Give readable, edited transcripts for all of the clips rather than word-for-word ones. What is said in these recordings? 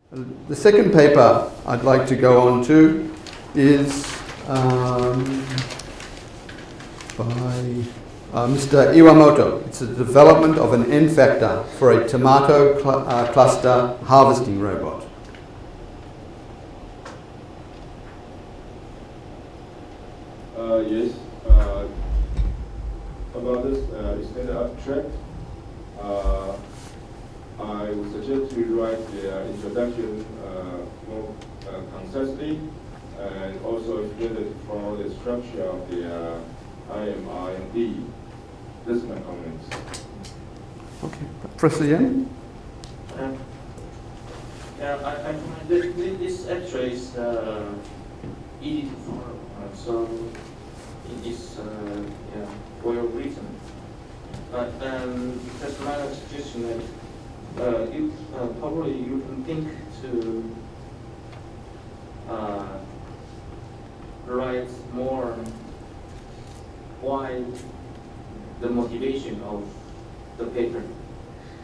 The second paper I'd like to go on to is by Mr. Iwamoto. It's the development of an N factor for a tomato cluster harvesting robot. Yes, about this extended abstract, I would suggest we write the introduction more concisely and also explain it for the structure of the IMD. This is my comments. Okay, Professor Yen? Yeah, I find this actually is easy to follow, so it is well written. But that's my suggestion that you probably you can think to write more why the motivation of the paper.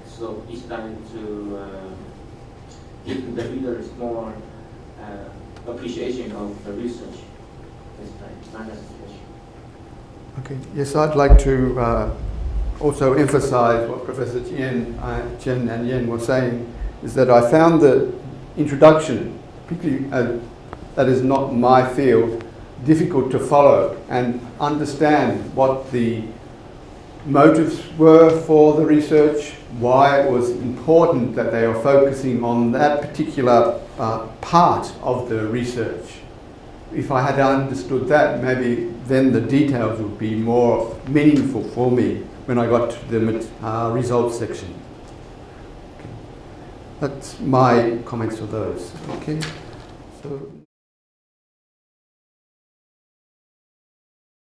So each time to give the readers more appreciation of the research. That's my suggestion. Okay, yes, I'd like to also emphasize what Professor Chen and Yen were saying, is that I found the introduction, particularly that is not my field, difficult to follow and understand what the motives were for the research, why it was important that they are focusing on that particular part of the research. If I had understood that, maybe then the details would be more meaningful for me when I got to the results section. Okay. That's my comments for those. Okay. So.